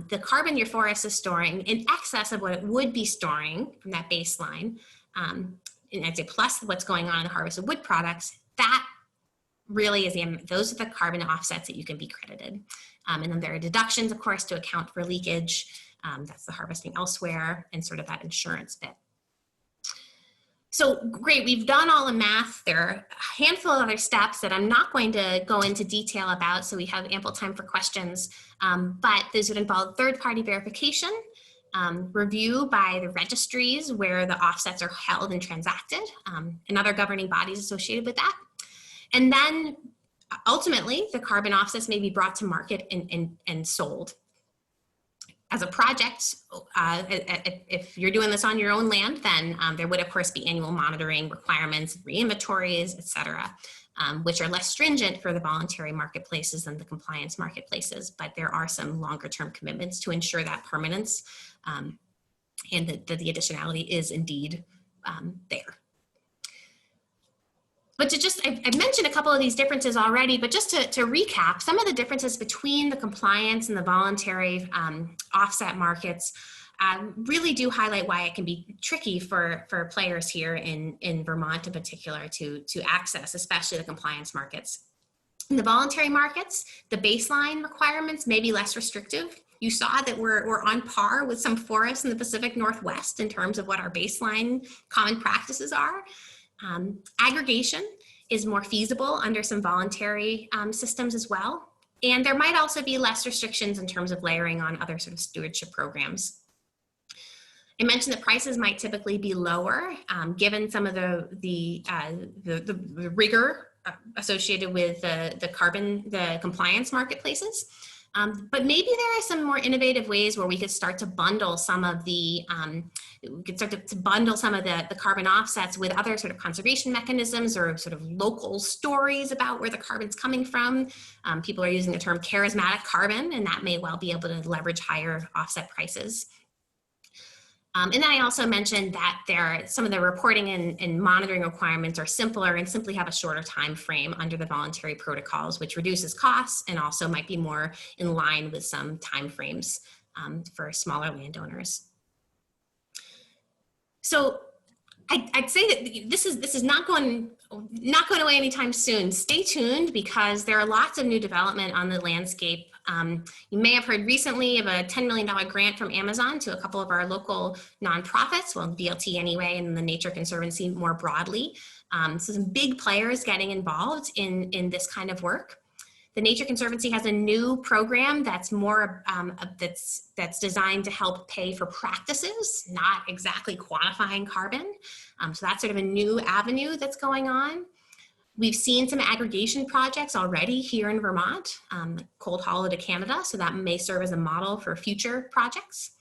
the carbon your forest is storing in excess of what it would be storing from that baseline, and I'd say plus what's going on in the harvest of wood products, that really is those are the carbon offsets that you can be credited. And then there are deductions, of course, to account for leakage. That's the harvesting elsewhere and sort of that insurance bit. So great, we've done all the math. There are a handful of other steps that I'm not going to go into detail about, so we have ample time for questions. But those would involve third-party verification, review by the registries where the offsets are held and transacted, and other governing bodies associated with that. And then ultimately, the carbon offsets may be brought to market and sold. As a project, if you're doing this on your own land, then there would, of course, be annual monitoring requirements, re-inventories, et cetera, which are less stringent for the voluntary marketplaces than the compliance marketplaces. But there are some longer-term commitments to ensure that permanence and that the additionality is indeed there. But I've mentioned a couple of these differences already, but just to recap, some of the differences between the compliance and the voluntary offset markets really do highlight why it can be tricky for players here in Vermont in particular to access, especially the compliance markets. In the voluntary markets, the baseline requirements may be less restrictive. You saw that we're on par with some forests in the Pacific Northwest in terms of what our baseline common practices are. Aggregation is more feasible under some voluntary systems as well. And there might also be less restrictions in terms of layering on other sort of stewardship programs. I mentioned that prices might typically be lower given some of the rigor associated with the compliance marketplaces. But maybe there are some more innovative ways where we could start to bundle some of the carbon offsets with other sort of conservation mechanisms or sort of local stories about where the carbon's coming from. People are using the term charismatic carbon, and that may well be able to leverage higher offset prices. And then I also mentioned that some of the reporting and monitoring requirements are simpler and simply have a shorter time frame under the voluntary protocols, which reduces costs and also might be more in line with some time frames for smaller landowners. So I'd say that this is not going away anytime soon. Stay tuned because there are lots of new development on the landscape. You may have heard recently of a $10 million grant from Amazon to a couple of our local nonprofits, well, BLT anyway, and the Nature Conservancy more broadly. So some big players getting involved in this kind of work. The Nature Conservancy has a new program that's more that's designed to help pay for practices, not exactly quantifying carbon. So that's sort of a new avenue that's going on. We've seen some aggregation projects already here in Vermont, cold hollow to Canada, so that may serve as a model for future projects.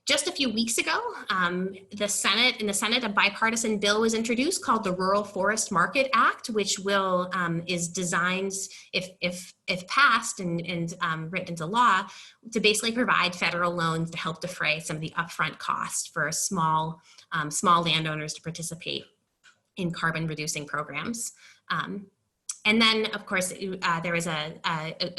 Just a few weeks ago, in the Senate, a bipartisan bill was introduced called the Rural Forest Market Act, which is designed, if passed and written into law, to basically provide federal loans to help defray some of the upfront costs for small landowners to participate in carbon reducing programs. And then, of course, there was a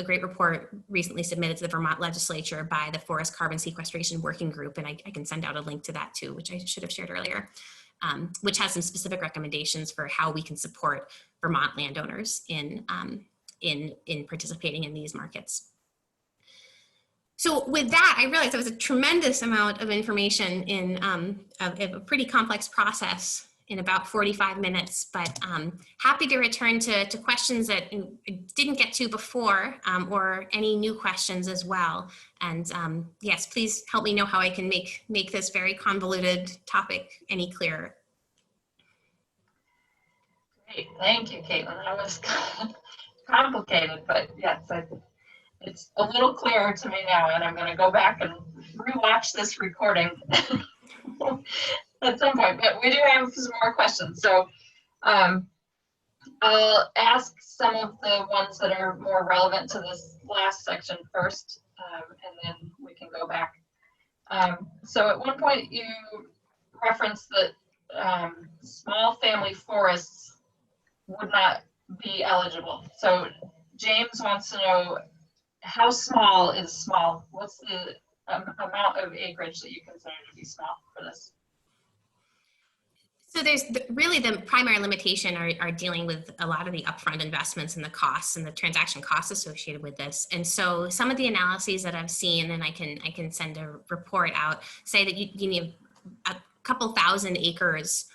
great report recently submitted to the Vermont legislature by the Forest Carbon Sequestration Working Group, and I can send out a link to that too, which I should have shared earlier, which has some specific recommendations for how we can support Vermont landowners in participating in these markets. So with that, I realized there was a tremendous amount of information in a pretty complex process in about 45 minutes, but happy to return to questions that I didn't get to before or any new questions as well. And yes, please help me know how I can make this very convoluted topic any clearer. Great. Thank you, Caitlin. That was complicated, but yes, it's a little clearer to me now, and I'm going to go back and rewatch this recording at some point. But we do have some more questions, so um, I'll ask some of the ones that are more relevant to this last section first, and then we can go back. So at one point you referenced that small family forests would not be eligible. So James wants to know, how small is small? What's the amount of acreage that you consider to be small for this? So there's really the primary limitation are dealing with a lot of the upfront investments and the costs and the transaction costs associated with this. And so some of the analyses that I've seen, and I can send a report out, say that you need a couple thousand acres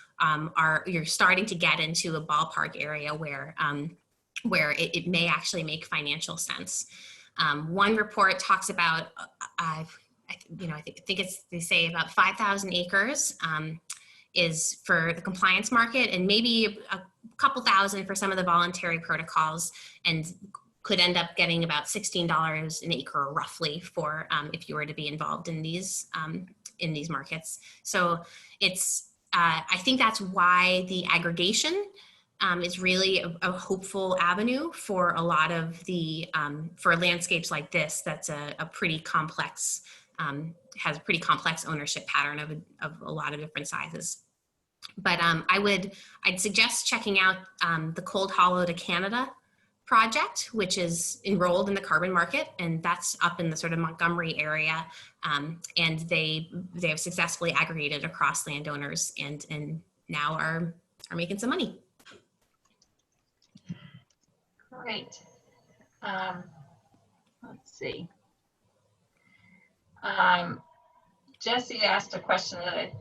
you're starting to get into a ballpark area where it may actually make financial sense. One report talks about I think they say about 5,000 acres is for the compliance market, and maybe a couple thousand for some of the voluntary protocols, and could end up getting about $16 an acre roughly for if you were to be involved in these markets. So it's I think that's why the aggregation is really a hopeful avenue for a lot of the for landscapes like this. That's a pretty complex has a pretty complex ownership pattern of a lot of different sizes. But I'd suggest checking out the Cold Hollow to Canada project, which is enrolled in the carbon market, and that's up in the sort of Montgomery area. And they have successfully aggregated across landowners and now are making some money. Great. Let's see. Jesse asked a question that I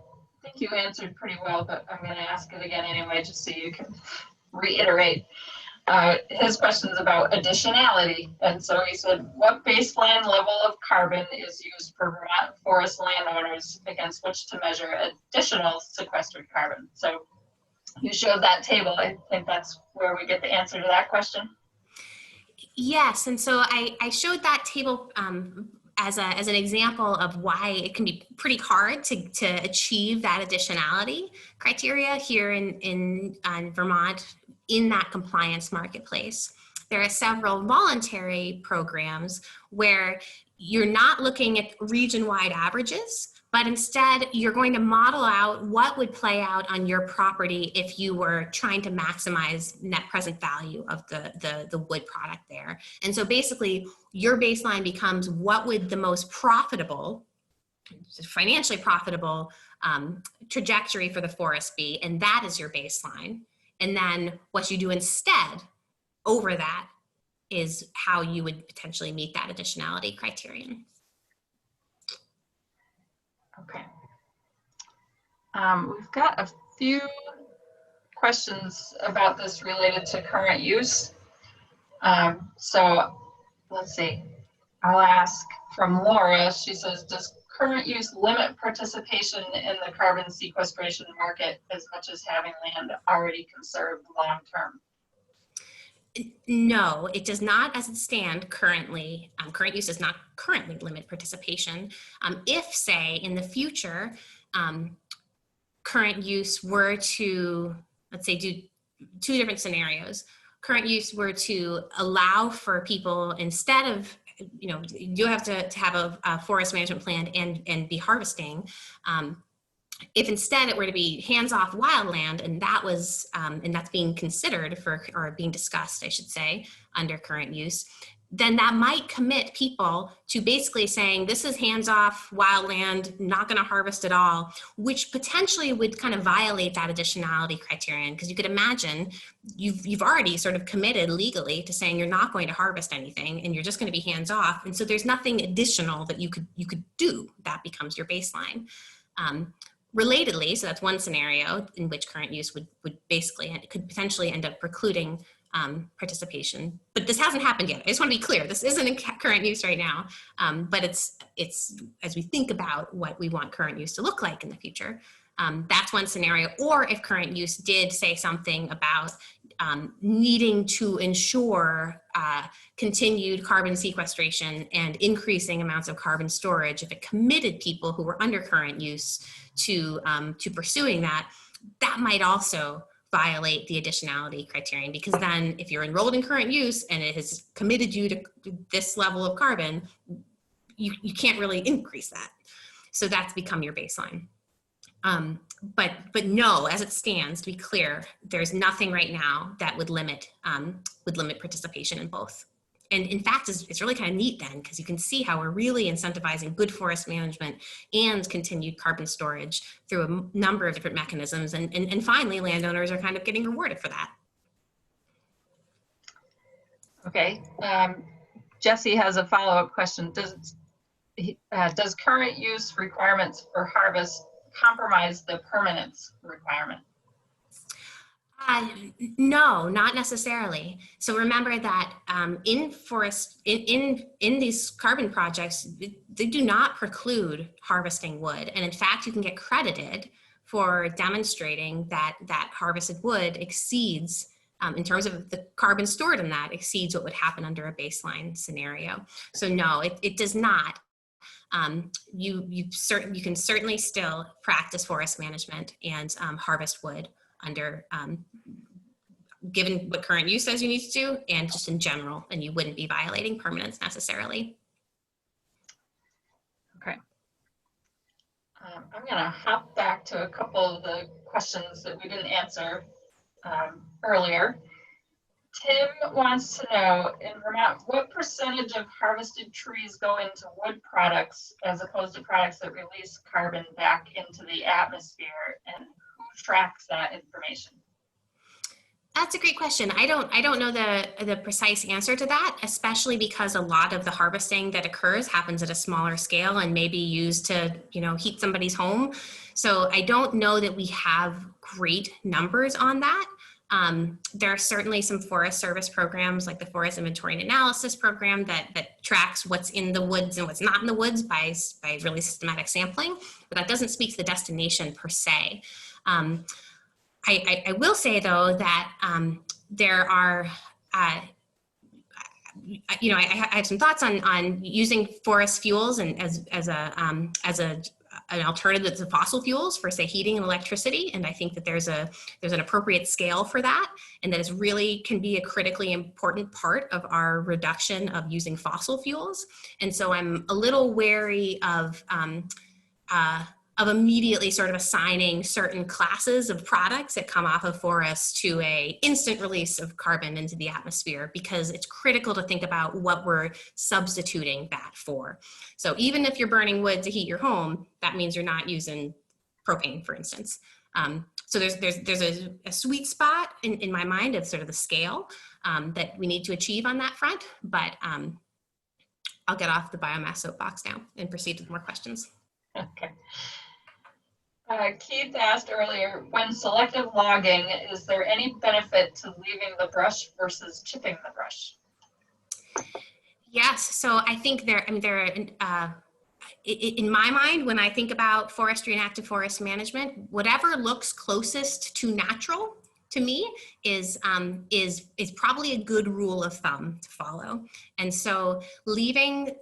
think you answered pretty well, but I'm going to ask it again anyway, just so you can reiterate. His question is about additionality. And so he said, what baseline level of carbon is used for Vermont forest landowners against which to measure additional sequestered carbon? So you showed that table. I think that's where we get the answer to that question. Yes, and so I showed that table as an example of why it can be pretty hard to achieve that additionality criteria here in Vermont in that compliance marketplace. There are several voluntary programs where you're not looking at region-wide averages, but instead you're going to model out what would play out on your property if you were trying to maximize net present value of the wood product there. And so basically your baseline becomes what would the most profitable, financially profitable trajectory for the forest be, and that is your baseline. And then what you do instead over that is how you would potentially meet that additionality criterion. Okay. We've got a few questions about this related to current use. So let's see. I'll ask from Laura. She says, does current use limit participation in the carbon sequestration market as much as having land already conserved long term? No, it does not as it stands currently. Current use does not currently limit participation. If, say, in the future, current use were to, let's say, do two different scenarios. Current use were to allow for people, instead of, you have to have a forest management plan and be harvesting. If instead it were to be hands-off wildland, and that was, and that's being considered or being discussed, I should say, under current use, then that might commit people to basically saying, this is hands-off wildland, not going to harvest at all, which potentially would kind of violate that additionality criterion. Because you could imagine you've already sort of committed legally to saying you're not going to harvest anything and you're just going to be hands-off. And so there's nothing additional that you could do that becomes your baseline. Relatedly, so that's one scenario in which current use would basically, and it could potentially end up precluding participation. But this hasn't happened yet. I just want to be clear, this isn't in current use right now, but it's as we think about what we want current use to look like in the future, that's one scenario. Or if current use did say something about needing to ensure continued carbon sequestration and increasing amounts of carbon storage, if it committed people who were under current use to pursuing that, that might also violate the additionality criterion, because then if you're enrolled in current use and it has committed you to this level of carbon, you can't really increase that. So that's become your baseline. But no, as it stands, to be clear, there's nothing right now that would limit participation in both. And in fact, it's really kind of neat then, because you can see how we're really incentivizing good forest management and continued carbon storage through a number of different mechanisms. And finally, landowners are kind of getting rewarded for that. Okay. Jesse has a follow-up question. Does current use requirements for harvest compromise the permanence requirement? No, not necessarily. So remember that in forest, in these carbon projects, they do not preclude harvesting wood. And in fact, you can get credited for demonstrating that harvested wood exceeds, in terms of the carbon stored in that, exceeds what would happen under a baseline scenario. So no, it does not. You can certainly still practice forest management and harvest wood under, given what current use says you need to do, and just in general, and you wouldn't be violating permanence necessarily. Okay. I'm going to hop back to a couple of the questions that we didn't answer earlier. Tim wants to know, in Vermont, what percentage of harvested trees go into wood products as opposed to products that release carbon back into the atmosphere, and who tracks that information? That's a great question. I don't know the precise answer to that, especially because a lot of the harvesting that occurs happens at a smaller scale and may be used to, heat somebody's home. So I don't know that we have great numbers on that. There are certainly some Forest Service programs like the Forest Inventory and Analysis Program that tracks what's in the woods and what's not in the woods by really systematic sampling, but that doesn't speak to the destination per se. I will say though that there are, I have some thoughts on using forest fuels and as an alternative to fossil fuels for, say, heating and electricity. And I think that there's an appropriate scale for that, and that is really can be a critically important part of our reduction of using fossil fuels. And so I'm a little wary of immediately sort of assigning certain classes of products that come off of forests to a instant release of carbon into the atmosphere, because it's critical to think about what we're substituting that for. So even if you're burning wood to heat your home, that means you're not using propane, for instance. So there's a sweet spot in my mind of sort of the scale that we need to achieve on that front, but I'll get off the biomass soapbox now and proceed with more questions. Okay. Keith asked earlier, when selective logging, is there any benefit to leaving the brush versus chipping the brush? Yes, so I think in my mind, when I think about forestry and active forest management, whatever looks closest to natural to me is probably a good rule of thumb to follow. And so leaving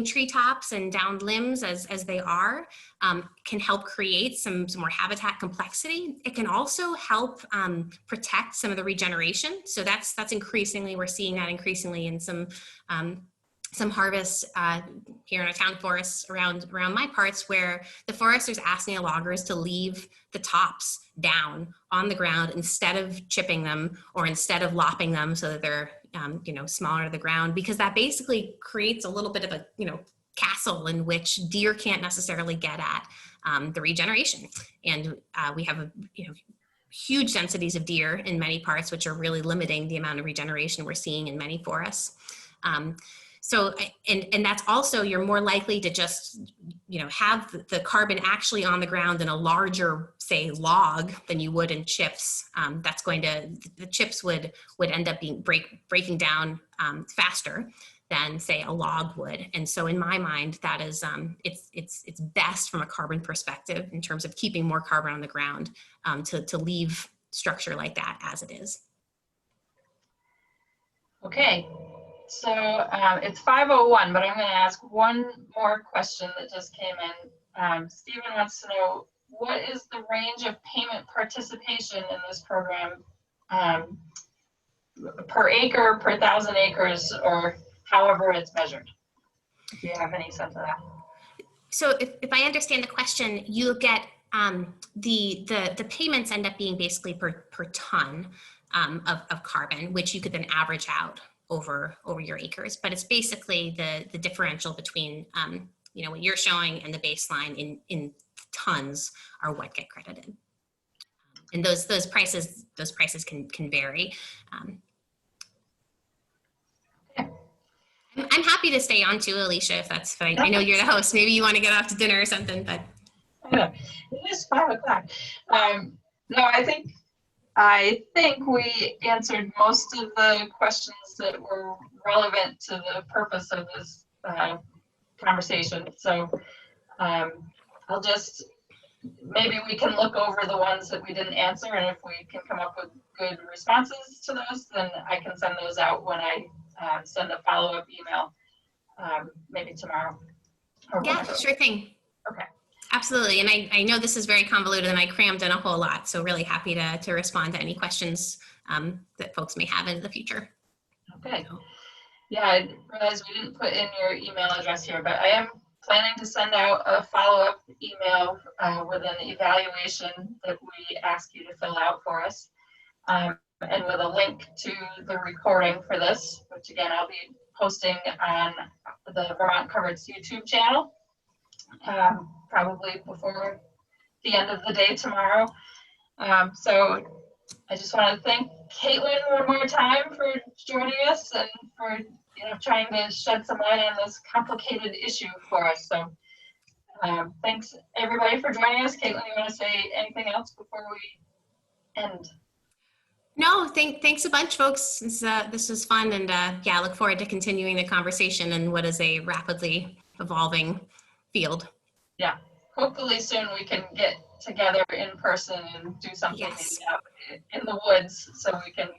treetops and downed limbs as they are can help create some more habitat complexity. It can also help protect some of the regeneration. So that's increasingly, we're seeing that increasingly in some harvests here in our town forests around my parts, where the foresters asking the loggers to leave the tops down on the ground instead of chipping them or instead of lopping them so that they're smaller to the ground, because that basically creates a little bit of a castle in which deer can't necessarily get at the regeneration. And we have huge densities of deer in many parts, which are really limiting the amount of regeneration we're seeing in many forests. So, and that's also, you're more likely to just, have the carbon actually on the ground in a larger, say, log than you would in chips. The chips would end up being breaking down faster than, say, a log would. And so in my mind, that is, it's best from a carbon perspective in terms of keeping more carbon on the ground to leave structure like that as it is. Okay, so it's 5:01, but I'm going to ask one more question that just came in. Stephen wants to know, what is the range of payment participation in this program, um, per acre, per 1,000 acres, or however it's measured? If you have any sense of that. So if I understand the question, you'll get the payments end up being basically per ton of carbon, which you could then average out over your acres. But it's basically the differential between what you're showing and the baseline in tons are what get credited. And those prices can vary. I'm happy to stay on too, Alicia, if that's fine. I know you're the host. Maybe you want to get off to dinner or something, but. Yeah, it is 5 o'clock. No, I think we answered most of the questions that were relevant to the purpose of this conversation. So I'll just, maybe we can look over the ones that we didn't answer, and if we can come up with good responses to those, then I can send those out when I send a follow-up email, maybe tomorrow. Or yeah, whenever. Sure thing. Okay. Absolutely. And I know this is very convoluted and I crammed in a whole lot. So really happy to respond to any questions that folks may have in the future. Okay. Yeah, I realized we didn't put in your email address here, but I am planning to send out a follow-up email with an evaluation that we ask you to fill out for us, and with a link to the recording for this, which again, I'll be posting on the Vermont Coverts YouTube channel, probably before the end of the day tomorrow. So I just want to thank Caitlin one more time for joining us and for trying to shed some light on this complicated issue for us. So thanks everybody for joining us. Caitlin, you want to say anything else before we end? No, thanks a bunch, folks. This was fun, and yeah, I look forward to continuing the conversation in what is a rapidly evolving field. Yeah, hopefully soon we can get together in person and do something Yes. out in the woods so we can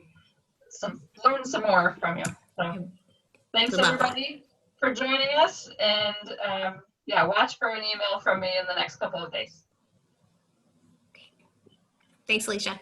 learn some more from you. So thanks everybody for joining us, and yeah, watch for an email from me in the next couple of days. Okay. Thanks, Alicia.